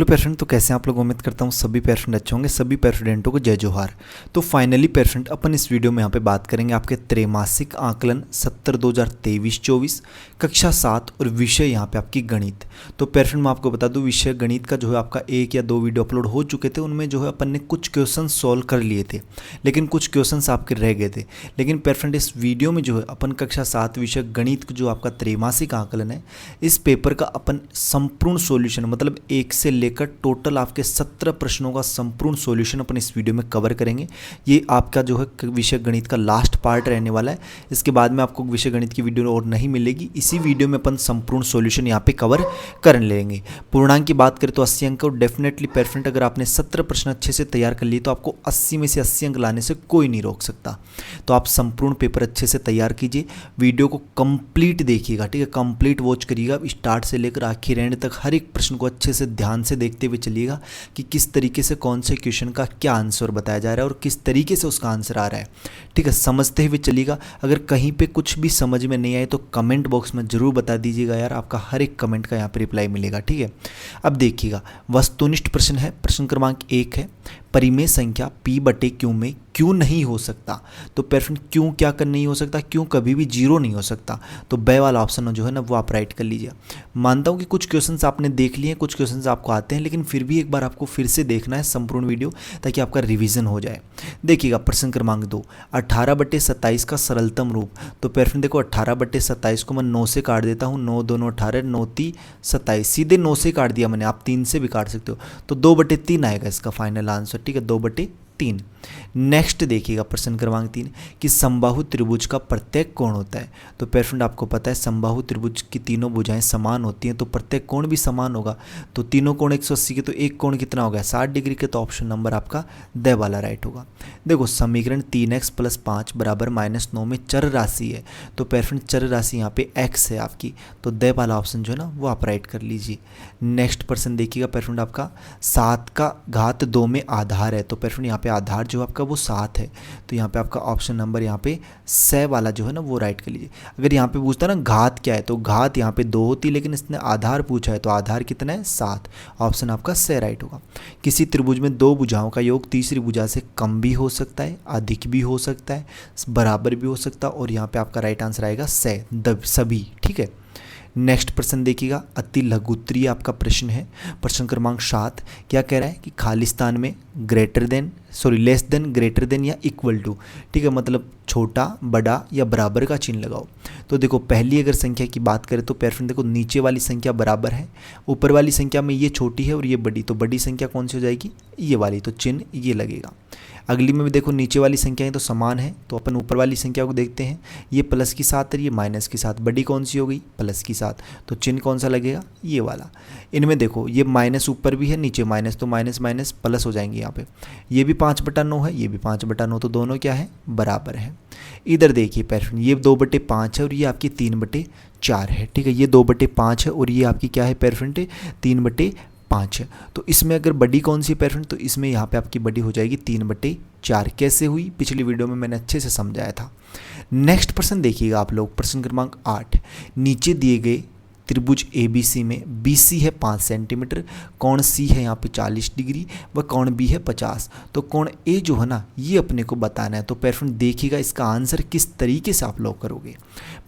Hello प्यारे friend, तो कैसे हैं आप लोग। उम्मीद करता हूँ सभी प्यारे फ्रेंड अच्छे होंगे। सभी प्यारे स्टूडेंटों को जय जोहार। तो फाइनली प्यारे फ्रेंड अपन इस वीडियो में यहाँ पे बात करेंगे आपके त्रैमासिक आकलन 70-2023-24 कक्षा 7 और विषय यहाँ पे आपकी गणित। तो प्यारे फ्रेंड मैं आपको बता दूँ, विषय गणित का जो है आपका 1 या 2 वीडियो अपलोड हो चुके थे। उनमें जो है अपन ने कुछ क्वेश्चन सॉल्व कर लिए थे, लेकिन कुछ क्वेश्चन आपके रह गए थे। लेकिन प्यारे फ्रेंड इस वीडियो में जो है अपन कक्षा 7 विषय गणित जो आपका त्रैमासिक आकलन है, इस पेपर का अपन संपूर्ण सॉल्यूशन मतलब 1 से लेकर टोटल आपके 17 प्रश्नों का संपूर्ण सॉल्यूशन अपन इस वीडियो में कवर करेंगे। ये आपका जो है विषय गणित का लास्ट पार्ट रहने वाला है। इसके बाद में आपको विषय गणित की वीडियो और नहीं मिलेगी। इसी वीडियो में अपन संपूर्ण सॉल्यूशन यहाँ पे कवर कर लेंगे। पूर्णांक की बात करें तो 80 अंक और डेफिनेटली परफेक्ट अगर आपने 17 प्रश्न अच्छे से तैयार कर लिए तो आपको 80 में से 80 अंक लाने से कोई नहीं रोक सकता। तो आप संपूर्ण पेपर अच्छे से तैयार कीजिए, वीडियो को कंप्लीट देखिएगा, ठीक है, कंप्लीट वॉच करिएगा, स्टार्ट से लेकर आखिर एंड तक हर एक प्रश्न को अच्छे से ध्यान से देखते हुए चलिएगा कि किस तरीके से कौन से क्वेश्चन का क्या आंसर बताया जा रहा है और किस तरीके से उसका आंसर आ रहा है, ठीक है, समझते हुए चलिएगा। अगर कहीं पे कुछ भी समझ में नहीं आए तो कमेंट बॉक्स में जरूर बता दीजिएगा यार, आपका हर एक कमेंट का यहाँ पे रिप्लाई मिलेगा, ठीक है। अब देखिएगा, वस्तुनिष्ठ प्रश्न है, प्रश्न क्रमांक 1 है, परिमेय संख्या p/q में क्यों नहीं हो सकता। तो परफेक्ट क्यों क्या कर नहीं हो सकता, क्यों कभी भी 0 नहीं हो सकता। तो ब वाला ऑप्शन जो है ना वो आप राइट कर लीजिए। मानता हूँ कि कुछ क्वेश्चंस आपने देख लिए हैं, कुछ क्वेश्चंस आपको आते हैं, लेकिन फिर भी एक बार आपको फिर से देखना है संपूर्ण वीडियो ताकि आपका रिवीजन हो जाए। देखिएगा प्रश्न क्रमांक 2, 18/27 का सरलतम रूप। तो परफेक्ट देखो 18/27 को मैं 9 से काट देता हूँ, 9 2 18, 9 3 27, सीधे 9 से काट दिया मैंने, आप 3 से भी काट सकते हो। तो 2/3 आएगा इसका फाइनल आंसर, ठीक है, 2/3। नेक्स्ट देखिएगा प्रश्न क्रमांक 3 कि समबाहु त्रिभुज का प्रत्येक कोण होता है। तो परफेक्ट आपको पता है समबाहु त्रिभुज की तीनों भुजाएं समान होती हैं, तो प्रत्येक कोण भी समान होगा। तो तीनों कोण 180 के, तो एक कोण कितना हो गया 60 डिग्री के। तो ऑप्शन नंबर आपका द वाला राइट होगा। देखो समीकरण 3x + 5 = -9 में चर राशि है। तो परफेक्ट चर राशि यहाँ पे x है आपकी, तो द वाला ऑप्शन जो है ना वो आप राइट कर लीजिए। नेक्स्ट प्रश्न देखिएगा परफेक्ट आपका 7⁻2 में आधार है। तो परफेक्ट यहाँ पे आधार जो आपका वो 7 है, तो यहाँ पे आपका ऑप्शन नंबर यहाँ पे स वाला जो है ना वो राइट कर लीजिए। अगर यहाँ पे पूछता ना घात क्या है, तो घात यहाँ पे 2 होती, लेकिन इसने आधार पूछा है तो आधार कितना है 7, ऑप्शन आपका स राइट होगा। किसी त्रिभुज में 2 भुजाओं का योग तीसरी भुजा से कम भी हो सकता है, अधिक भी हो सकता है, बराबर भी हो सकता है, और यहाँ पे आपका राइट आंसर आएगा सभी, ठीक है। नेक्स्ट प्रश्न देखिएगा, अति लघुत्तरीय आपका प्रश्न है, प्रश्न क्रमांक 7। क्या कह रहा है कि खाली स्थान में लेस देन, ग्रेटर देन या इक्वल टू, ठीक है, मतलब छोटा, बड़ा या बराबर का चिन्ह लगाओ। तो देखो पहली अगर संख्या की बात करें तो परफेक्ट देखो नीचे वाली संख्या बराबर है, ऊपर वाली संख्या में ये छोटी है और ये बड़ी, तो बड़ी संख्या कौन सी हो जाएगी, ये वाली, तो चिन्ह ये लगेगा। अगली में भी देखो नीचे वाली संख्याएं तो समान है, तो अपन ऊपर वाली संख्या को देखते हैं, ये प्लस की 7 है, ये माइनस की 7, बड़ी कौन सी हो गई प्लस की 7, तो चिन्ह कौन सा लगेगा ये वाला। इनमें देखो ये माइनस ऊपर भी है नीचे माइनस, तो माइनस माइनस प्लस हो जाएंगे यहाँ पे। ये भी 5/9 है, ये भी 5/9, तो दोनों क्या है बराबर है। इधर देखिए परफेक्ट ये 2/5 है और ये आपकी 3/4 है, ठीक है, ये 2/5 है और ये आपकी क्या है परफेक्ट 3/5 है। तो इसमें अगर बड़ी कौन सी परफेक्ट, तो इसमें यहाँ पे आपकी बड़ी हो जाएगी 3/4। कैसे हुई पिछली वीडियो में मैंने अच्छे से समझाया था। नेक्स्ट प्रश्न देखिएगा आप लोग, प्रश्न क्रमांक 8, नीचे दिए गए त्रिभुज ABC में BC है 5 सेंटीमीटर, कोण C है यहाँ पे 40 डिग्री व कोण B है 50। तो कोण A जो है ना ये अपने को बताना है। तो परफेक्ट देखिएगा इसका आंसर किस तरीके से आप लोग करोगे।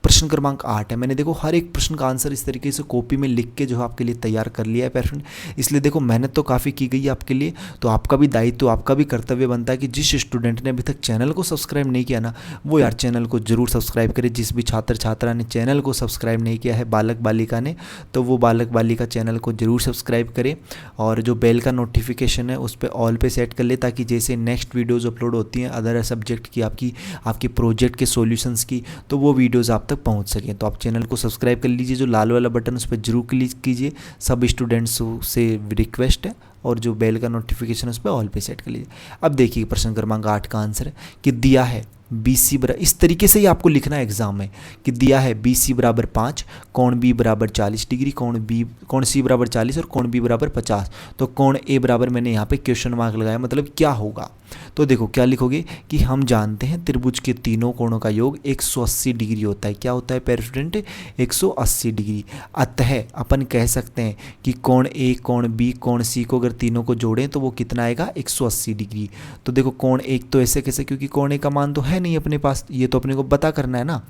प्रश्न क्रमांक 8 है, मैंने देखो हर एक प्रश्न का आंसर इस तरीके से कॉपी में लिख के जो है आपके लिए तैयार कर लिया है परफेक्ट। इसलिए देखो मेहनत तो काफ़ी की गई है आपके लिए, तो आपका भी दायित्व, आपका भी कर्तव्य बनता है कि जिस स्टूडेंट ने अभी तक चैनल को सब्सक्राइब नहीं किया ना वो यार चैनल को जरूर सब्सक्राइब करे। जिस भी छात्र छात्रा ने चैनल को सब्सक्राइब नहीं किया है बालक बालिका ने, तो वो बालक बालिका चैनल को जरूर सब्सक्राइब करें और जो बेल का नोटिफिकेशन है उस पर ऑल पे सेट कर ले, ताकि जैसे नेक्स्ट वीडियोज़ अपलोड होती हैं अदर सब्जेक्ट की, आपकी प्रोजेक्ट के सॉल्यूशंस की, तो वो वीडियोज़ आप तक पहुंच सकें। तो आप चैनल को सब्सक्राइब कर लीजिए, जो लाल वाला बटन उस पर जरूर क्लिक कीजिए, सब स्टूडेंट्स से रिक्वेस्ट है, और जो बेल का नोटिफिकेशन उस पर ऑल पे सेट कर लीजिए। अब देखिए प्रश्न क्रमांक 8 का आंसर है कि दिया है BC बराबर, इस तरीके से ही आपको लिखना है एग्जाम में कि दिया है BC बराबर 5, कोण B बराबर 40 डिग्री, कोण C बराबर 40 और कोण B बराबर 50। तो कोण A बराबर मैंने यहाँ पे क्वेश्चन मार्क लगाया, मतलब क्या होगा। तो देखो क्या लिखोगे कि हम जानते हैं त्रिभुज के तीनों कोणों का योग 180 डिग्री होता है। क्या होता है पेयर स्टूडेंट? 180 डिग्री। अतः अपन कह सकते हैं कि कोण A, कोण B, कोण C को अगर तीनों को जोड़ें तो वो कितना आएगा? 180 डिग्री। तो देखो कोण एक तो ऐसे कैसे, क्योंकि कोण A का मान तो है नहीं अपने पास, ये तो अपने को पता करना है ना।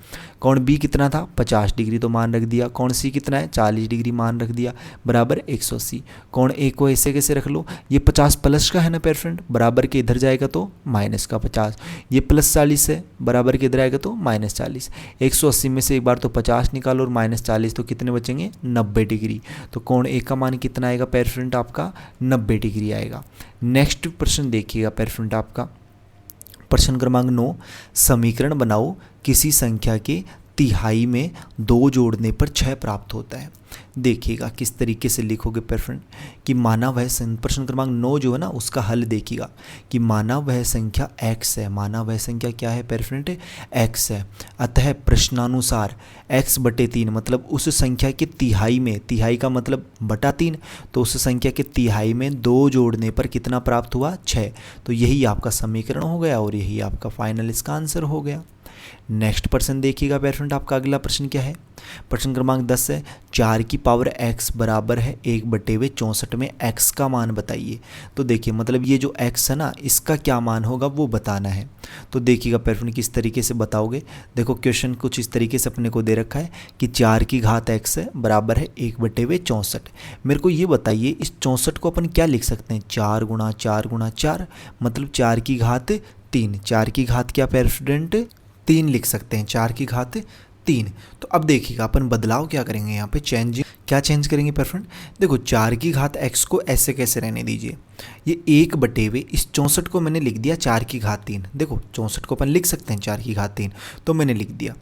कोण B कितना था? 50 डिग्री, तो मान रख दिया। कोण C कितना है? 40 डिग्री, मान रख दिया, बराबर 180। कोण A को ऐसे कैसे रख लो? ये 50 प्लस का है ना पेयर फ्रेंड, बराबर के इधर जाएगा तो माइनस का 50, ये प्लस 40 है, बराबर के इधर आएगा तो माइनस 40। 180 में से एक बार तो 50 निकालो और माइनस 40, तो कितने बचेंगे? 90 डिग्री। तो कोण A का मान कितना आएगा पेयर फ्रेंड? आपका 90 डिग्री आएगा। नेक्स्ट प्रश्न देखिएगा पेयर फ्रेंड आपका, प्रश्न क्रमांक 9, समीकरण बनाओ किसी संख्या के तिहाई में 2 जोड़ने पर 6 प्राप्त होता है। देखिएगा किस तरीके से लिखोगे पेयर फ्रेंड कि माना वह प्रश्न क्रमांक 9 जो है ना उसका हल देखिएगा कि माना वह संख्या x है। माना वह संख्या क्या है पेयर फ्रेंड? x है। अतः प्रश्नानुसार x बटे 3, मतलब उस संख्या के तिहाई में, तिहाई का मतलब बटा 3, तो उस संख्या के तिहाई में 2 जोड़ने पर कितना प्राप्त हुआ? 6। तो यही आपका समीकरण हो गया और यही आपका फाइनल इसका आंसर हो गया। नेक्स्ट प्रश्न देखिएगा पेयर फ्रेंड आपका अगला प्रश्न क्या है? प्रश्न क्रमांक 10 है, 4 की पावर x बराबर है 1/64 में x का मान बताइए। तो देखिए मतलब ये जो x है ना इसका क्या मान होगा वो बताना है। तो देखिएगा पेयर फ्रेंड किस तरीके से बताओगे। देखो क्वेश्चन कुछ इस तरीके से अपने को दे रखा है कि 4 की घात x है बराबर है 1/64। मेरे को ये बताइए इस 64 को अपन क्या लिख सकते हैं? 4 गुणा 4 गुणा 4, मतलब 4 की घात 3। 4 की घात क्या पेयर स्टूडेंट? 3 लिख सकते हैं, 4 की घात 3। तो अब देखिएगा अपन बदलाव क्या करेंगे यहाँ पे, चेंज करेंगे पेयर फ्रेंड। देखो 4 की घात x को ऐसे कैसे रहने दीजिए, ये 1/, इस 64 को मैंने लिख दिया 4 की घात 3। देखो 64 को अपन लिख सकते हैं 4 की घात 3, तो मैंने लिख दिया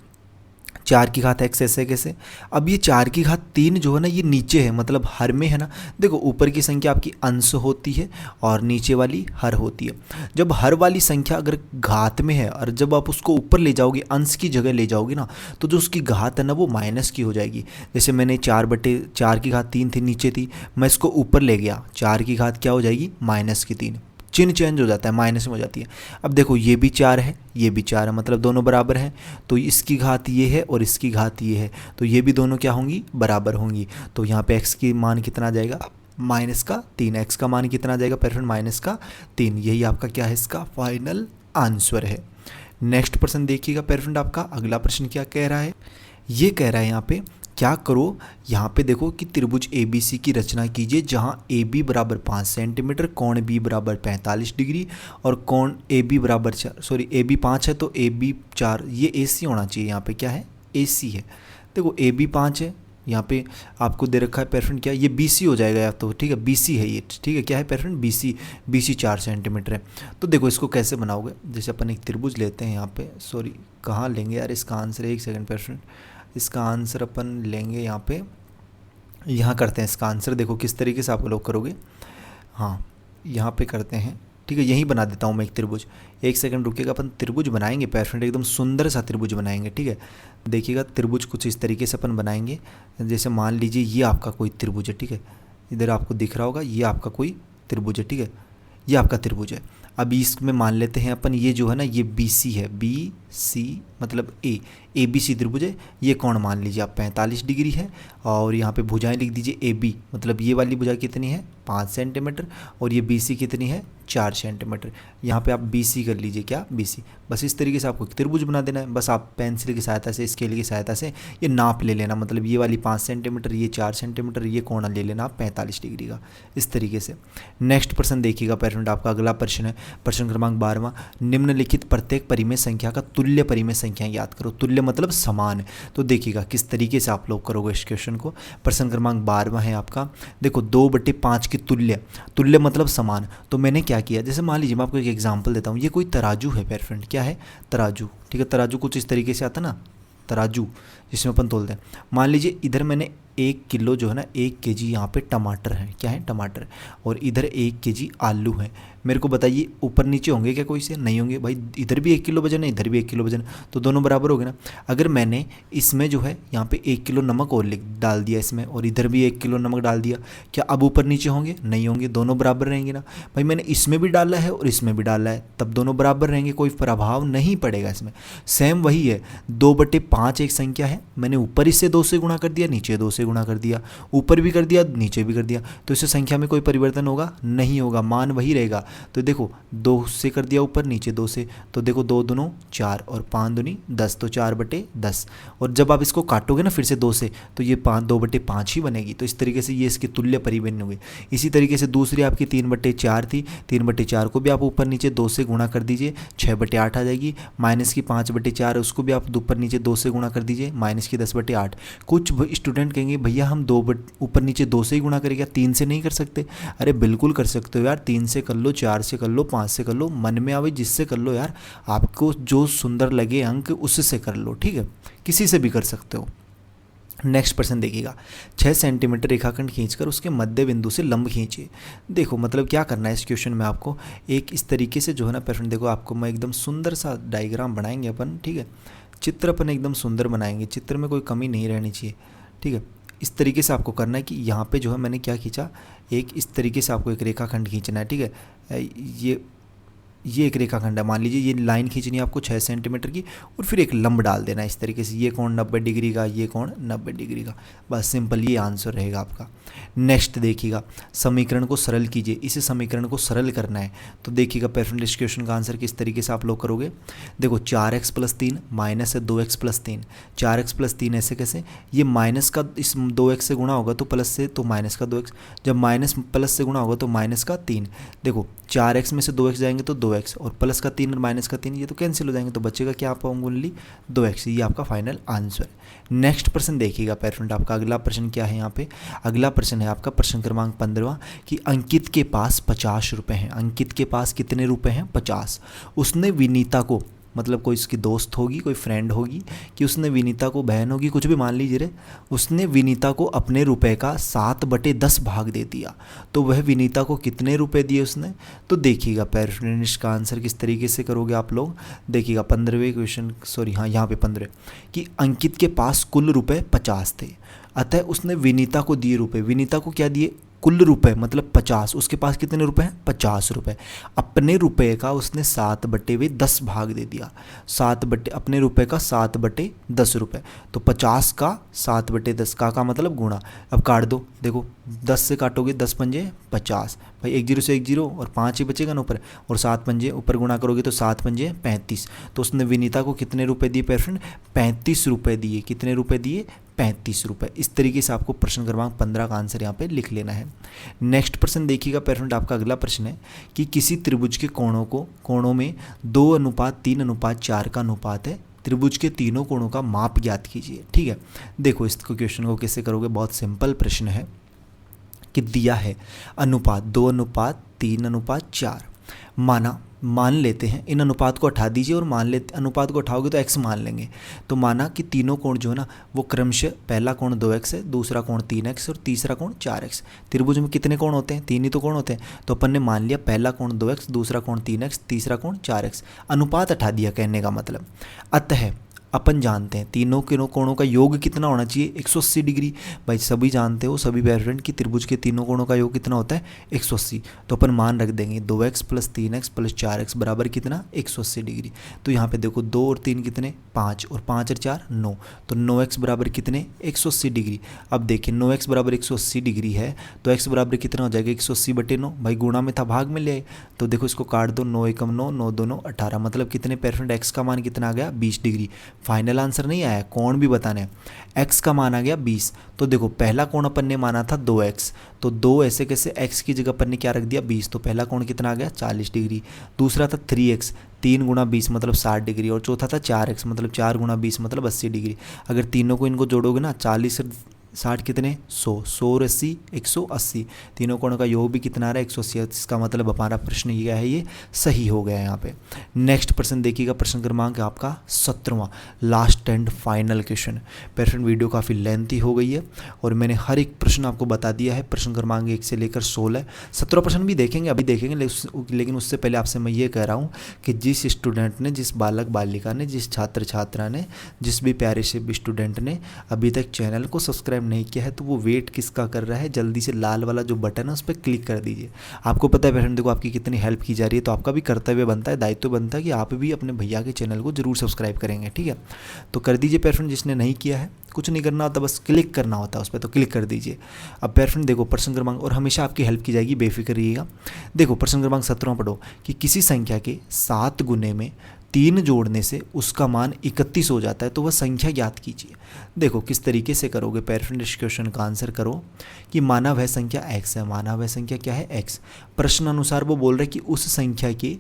4 की घात x ऐसे कैसे। अब ये 4 की घात 3 जो है ना ये नीचे है, मतलब हर में है ना। देखो ऊपर की संख्या आपकी अंश होती है और नीचे वाली हर होती है। जब हर वाली संख्या अगर घात में है और जब आप उसको ऊपर ले जाओगे, अंश की जगह ले जाओगे ना, तो जो उसकी घात है ना वो माइनस की हो जाएगी। जैसे मैंने 4 की घात 3 थी, नीचे थी, मैं इसको ऊपर ले गया, 4 की घात क्या हो जाएगी? माइनस की 3। चिन्ह चेंज हो जाता है, माइनस में हो जाती है। अब देखो ये भी 4 है, ये भी 4 है, मतलब दोनों बराबर हैं। तो इसकी घात ये है और इसकी घात ये है, तो ये भी दोनों क्या होंगी? बराबर होंगी। तो यहाँ पे x की मान कितना आ जाएगा? माइनस का 3। x का मान कितना आ जाएगा पेयर? माइनस का 3। यही आपका क्या है? इसका फाइनल आंसर है। नेक्स्ट प्रश्न देखिएगा पेयर आपका अगला प्रश्न क्या कह रहा है। ये कह रहा है यहाँ पे क्या करो, यहाँ पे देखो कि त्रिभुज ABC की रचना कीजिए जहाँ AB बराबर 5 सेंटीमीटर, कोण B बराबर 45 डिग्री और कोण AB बराबर AB 5 है तो AB 4, ये AC होना चाहिए। यहाँ पे क्या है? AC है। देखो AB 5 है, यहाँ पे आपको दे रखा है पेयर फ्रेंड क्या, ये BC हो जाएगा या तो, ठीक है BC है ये, ठीक है क्या है पेयर फ्रेंड? BC 4 सेंटीमीटर है। तो देखो इसको कैसे बनाओगे, जैसे अपन एक त्रिभुज लेते हैं यहाँ पे, कहाँ लेंगे यार इसका आंसर? एक सेकंड पेयर फ्रेंड, इसका आंसर अपन लेंगे यहाँ पे, यहाँ करते हैं इसका आंसर। देखो किस तरीके से आप लोग करोगे, हाँ यहाँ पे करते हैं, ठीक है यहीं बना देता हूँ मैं एक त्रिभुज। एक सेकंड रुकिएगा, अपन त्रिभुज बनाएंगे पेयर फ्रेंड, एकदम सुंदर सा त्रिभुज बनाएंगे, ठीक है। देखिएगा त्रिभुज कुछ इस तरीके से अपन बनाएंगे, जैसे मान लीजिए ये आपका कोई त्रिभुज है, ठीक है, इधर आपको दिख रहा होगा ये आपका कोई त्रिभुज है, ठीक है, ये आपका त्रिभुज है। अब इसमें मान लेते हैं अपन ये जो है ना ये BC है, BC मतलब ABC त्रिभुज है। ये कोण मान लीजिए आप 45 डिग्री है और यहाँ पे भुजाएं लिख दीजिए AB, मतलब ये वाली भुजा कितनी है? 5 सेंटीमीटर और ये BC कितनी है? 4 सेंटीमीटर। यहाँ पे आप BC कर लीजिए, क्या BC। बस इस तरीके से आपको त्रिभुज बना देना है। बस आप पेंसिल की सहायता से, स्केल की सहायता से ये नाप ले लेना, मतलब ये वाली 5 सेंटीमीटर, ये 4 सेंटीमीटर, ये कोण ले लेना आप 45 डिग्री का, इस तरीके से। नेक्स्ट प्रश्न देखिएगा पेरेंट, आपका अगला प्रश्न है प्रश्न क्रमांक 12वां। निम्नलिखित प्रत्येक परिमेय संख्या का तुल्य परिमेय संख्या याद करो। तुल्य मतलब समान। तो देखिएगा किस तरीके से आप लोग करोगे इस क्वेश्चन को। प्रश्न क्रमांक 12वां है आपका, देखो 2/5 की तुल्य मतलब समान। तो मैंने क्या किया, जैसे मान लीजिए मैं आपको एक एग्जांपल देता हूँ, ये कोई तराजू है पेयर फ्रेंड, क्या है? तराजू, ठीक है। तराजू कुछ इस तरीके से आता ना, तराजू जिसमें अपन तोलते हैं। मान लीजिए इधर मैंने 1 किलो जो है ना 1 केजी यहाँ पे टमाटर है, क्या है टमाटर, और इधर 1 केजी आलू है। मेरे को बताइए ऊपर नीचे होंगे क्या कोई से? नहीं होंगे भाई, इधर भी 1 किलो वजन है, इधर भी 1 किलो वजन है, तो दोनों बराबर हो गए ना। अगर मैंने इसमें जो है यहाँ पे 1 किलो नमक और डाल दिया इसमें, और इधर भी 1 किलो नमक डाल दिया, क्या अब ऊपर नीचे होंगे? नहीं होंगे, दोनों बराबर रहेंगे ना। भाई मैंने इसमें भी डाला है और इसमें भी डाला है, तब दोनों बराबर रहेंगे, कोई प्रभाव नहीं पड़ेगा इसमें। सेम वही है, 2/5 एक संख्या है, मैंने ऊपर इससे 2 से गुणा कर दिया, नीचे 2 से गुणा कर दिया, ऊपर भी कर दिया नीचे भी कर दिया, तो इससे संख्या में कोई परिवर्तन होगा? नहीं होगा, मान वही रहेगा। तो देखो 2 से कर दिया ऊपर, नीचे 2 से, तो देखो 2 दूनी 4 और 5 दूनी 10, तो 4/10। और जब आप इसको काटोगे ना फिर से 2 से, तो ये 2/5 ही बनेगी। तो इस तरीके से ये इसकी तुल्य परिभिन्न हुई। इसी तरीके से दूसरी आपकी 3/4 थी, 3/4 को भी आप ऊपर नीचे 2 से गुणा कर दीजिए, 6/8 आ जाएगी। माइनस की 5/4 उसको भी आप ऊपर नीचे 2 से गुणा कर दीजिए, माइनस की 10/8। कुछ स्टूडेंट कहेंगे भैया हम ऊपर नीचे 2 से ही गुणा करेंगे, 3 से नहीं कर सकते? अरे बिल्कुल कर सकते हो यार, 3 से कर लो, 4 से कर लो, 5 से कर लो, मन में आवे जिससे कर लो यार, आपको जो सुंदर लगे अंक उससे कर लो, ठीक है, किसी से भी कर सकते हो। नेक्स्ट प्रश्न देखिएगा, 6 सेंटीमीटर रेखाखंड खींचकर उसके मध्य बिंदु से लंब खींचिए। देखो मतलब क्या करना है इस क्वेश्चन में आपको, एक इस तरीके से जो है ना प्रश्न, देखो आपको मैं एकदम सुंदर सा डायग्राम बनाएंगे अपन, ठीक है, चित्र अपन एकदम सुंदर बनाएंगे, चित्र में कोई कमी नहीं रहनी चाहिए, ठीक है। इस तरीके से आपको करना है कि यहाँ पे जो है मैंने क्या खींचा, एक इस तरीके से आपको एक रेखाखंड खींचना है, ठीक है। ये एक रेखाखंड है, मान लीजिए ये लाइन खींचनी है आपको 6 सेंटीमीटर की, और फिर एक लंब डाल देना है इस तरीके से, ये कोण 90 डिग्री का, ये कोण 90 डिग्री का, बस सिंपल ये आंसर रहेगा आपका। नेक्स्ट देखिएगा, समीकरण को सरल कीजिए, इसे समीकरण को सरल करना है, तो देखिएगा परसेंटेज क्वेश्चन का आंसर किस तरीके से आप लोग करोगे। देखो 4x + 3 माइनस है 2x + 3, 4x + 3 ऐसे कैसे, ये माइनस का इस 2x से गुणा होगा तो प्लस से, तो माइनस का 2x, जब माइनस प्लस से गुणा होगा तो माइनस का 3। देखो 4x में से 2x जाएंगे तो 2x, और प्लस का 3 और माइनस का 3 ये तो कैंसिल हो जाएंगे, तो बचेगा क्या आपका ओनली 2x, ये आपका फाइनल आंसर। नेक्स्ट प्रश्न देखिएगा पेरेंट, आपका अगला प्रश्न क्या है यहाँ पे, अगला प्रश्न है आपका प्रश्न क्रमांक 15 कि अंकित के पास 50 रुपये हैं। अंकित के पास कितने रुपए हैं? 50। उसने विनीता को, मतलब कोई उसकी दोस्त होगी, कोई फ्रेंड होगी, कि उसने विनीता को, बहन होगी, कुछ भी मान लीजिए रे, उसने विनीता को अपने रुपए का 7/10 भाग दे दिया, तो वह विनीता को कितने रुपए दिए उसने? तो देखिएगा पेरेंट्स का आंसर किस तरीके से करोगे आप लोग, देखिएगा 15वें क्वेश्चन, सॉरी हाँ यहाँ पे 15 कि अंकित के पास कुल रुपए 50 थे, अतः उसने विनीता को दिए रुपए, विनीता को क्या दिए? कुल रुपए, मतलब 50, उसके पास कितने रुपए हैं? 50 रुपए। अपने रुपए का उसने 7/10 भाग दे दिया, अपने रुपए का 7/10 रुपए, तो 50 का 7/10 का मतलब गुणा। अब काट दो, देखो 10 से काटोगे 10 पंजे 50, भाई 1 0 से 1 0 और 5 ही बचेगा ना ऊपर, और 7 पंजे ऊपर गुणा करोगे तो 7 पंजे 35, तो उसने विनीता को कितने रुपए दिए पेरेंट? 35 रुपए दिए। कितने रुपए दिए? 35 रुपए। इस तरीके से आपको प्रश्न क्रमांक 15 का आंसर यहाँ पे लिख लेना है। नेक्स्ट प्रश्न देखिएगा पेरेंट, आपका अगला प्रश्न है कि किसी त्रिभुज के कोणों में 2:3:4 का अनुपात है, त्रिभुज के तीनों कोणों का माप ज्ञात कीजिए। ठीक है, देखो इस क्वेश्चन को कैसे करोगे, बहुत सिंपल प्रश्न है कि दिया है अनुपात 2:3:4, मान लेते हैं, इन अनुपात को हटा दीजिए और अनुपात को हटाओगे तो x मान लेंगे, तो माना कि तीनों कोण जो है ना वो क्रमशः, पहला कोण 2x है, दूसरा कोण 3x और तीसरा कोण 4x। त्रिभुज में कितने कोण होते हैं? 3 ही तो कोण होते हैं, तो अपन ने मान लिया पहला कोण 2x, दूसरा कोण 3x, तीसरा कोण 4x, अनुपात हटा दिया, कहने का मतलब। अतः अपन जानते हैं तीनों कोणों का योग कितना होना चाहिए? 180 डिग्री। भाई सभी जानते हो, सभी पेरेंट, कि त्रिभुज के तीनों कोणों का योग कितना होता है? 180। तो अपन मान रख देंगे 2x + 3x + 4x बराबर कितना? 180 डिग्री। तो यहाँ पे देखो 2 और 3 कितने? 5, और 5 और 4 9, तो 9x बराबर कितने? 180 डिग्री। अब देखिए 9x बराबर 180 डिग्री है, तो x बराबर कितना हो जाएगा? 180/9। भाई गुणा में था, भाग में ले आए, तो देखो इसको काट दो, 9 × 9, 9 2 9 18, मतलब कितने पेरेंट? x का मान कितना आ गया? 20 डिग्री। फाइनल आंसर नहीं आया, कोण भी बताने हैं। x का मान आ गया 20, तो देखो पहला कोण अपन ने माना था 2x, तो 2 ऐसे कैसे, x की जगह अपन ने क्या रख दिया? 20, तो पहला कोण कितना आ गया? 40 डिग्री। दूसरा था 3x, 3 × 20 मतलब 60 डिग्री, और चौथा था 4x, मतलब 4 × 20 मतलब 80 डिग्री। अगर तीनों को इनको जोड़ोगे ना, 40 60 कितने 100, 100 और 80 180, तीनों कोणों का योग भी कितना आ रहा है 180। इसका मतलब हमारा प्रश्न क्या है, ये सही हो गया है यहाँ पे। नेक्स्ट प्रश्न देखिएगा, प्रश्न क्रमांक आपका 17वां, last and final question. Parent video काफ़ी लेंथी हो गई है और मैंने हर एक प्रश्न आपको बता दिया है, प्रश्न क्रमांक 1 से लेकर 16, 17 प्रश्न भी देखेंगे, अभी देखेंगे, लेकिन उससे पहले आपसे मैं ये कह रहा हूँ कि जिस स्टूडेंट ने, जिस बालक बालिका ने, जिस छात्र छात्रा ने, जिस भी प्यारे से भी स्टूडेंट ने अभी तक चैनल को सब्सक्राइब नहीं किया है, तो वो वेट किसका कर रहा है, जल्दी से लाल वाला जो बटन है उस पर क्लिक कर दीजिए। आपको पता है पेरेंट, देखो आपकी कितनी हेल्प की जा रही है, तो आपका भी कर्तव्य बनता है, दायित्व बनता है कि आप भी अपने भैया के चैनल को जरूर सब्सक्राइब करेंगे, ठीक है। तो कर दीजिए पेरेंट, जिसने नहीं किया है, कुछ नहीं करना होता, बस क्लिक करना होता है उस पर, तो क्लिक कर दीजिए। अब पेरेंट देखो प्रश्न क्रमांक, और हमेशा आपकी हेल्प की जाएगी, बेफिक्र रहिएगा। देखो प्रश्न क्रमांक 17 पढ़ो कि किसी संख्या के 7 गुने में 3 जोड़ने से उसका मान 31 हो जाता है, तो वह संख्या ज्ञात कीजिए। देखो किस तरीके से करोगे पेरेंट, इस क्वेश्चन का आंसर करो कि माना वह संख्या x है, माना वह संख्या क्या है x। प्रश्न अनुसार वो बोल रहे कि उस संख्या के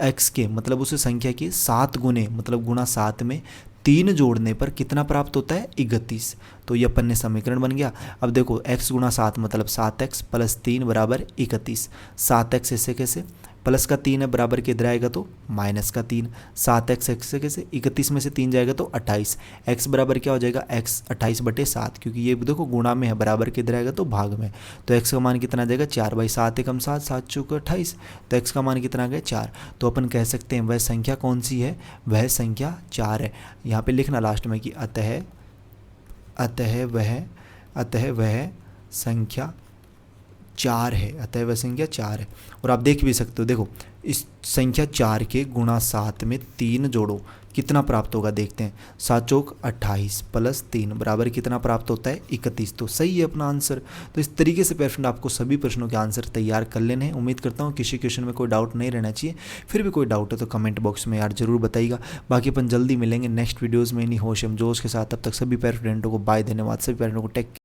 x के, मतलब उस संख्या के 7 गुने, मतलब गुणा 7 में 3 जोड़ने पर कितना प्राप्त होता है 31। तो ये अपन ने समीकरण बन गया। अब देखो x गुणा 7 मतलब 7x प्लस 3 बराबर 31। 7x ऐसे कैसे, प्लस का 3 है, बराबर के इधर आएगा तो माइनस का 3। 7x ऐसे कैसे, 31 में से 3 जाएगा तो 28। x बराबर क्या हो जाएगा, x 28/7, क्योंकि ये देखो गुणा में है, बराबर के इधर आएगा तो भाग में। तो x का मान कितना आ जाएगा 4/7 एकम 7, 7 चौक 28। तो x का मान कितना आ गया 4। तो अपन कह सकते हैं वह संख्या कौन सी है, वह संख्या 4 है। यहाँ पे लिखना लास्ट में कि अतः वह संख्या 4 है, अतः वह संख्या 4 है। और आप देख भी सकते हो, देखो इस संख्या 4 के गुणा 7 में 3 जोड़ो, कितना प्राप्त होगा देखते हैं। 7 चौक 28 प्लस 3 बराबर कितना प्राप्त होता है 31। तो सही है अपना आंसर। तो इस तरीके से पेरेंट आपको सभी प्रश्नों के आंसर तैयार कर लेने हैं। उम्मीद करता हूँ किसी क्वेश्चन में कोई डाउट नहीं रहना चाहिए। फिर भी कोई डाउट है तो कमेंट बॉक्स में यार जरूर बताइएगा। बाकी अपन जल्दी मिलेंगे नेक्स्ट वीडियोज़ में इन्हीं होश हम जोश के साथ। तब तक सभी पेरेंटों को बाय, धन्यवाद। सभी पेरेंटों को टेक केयर।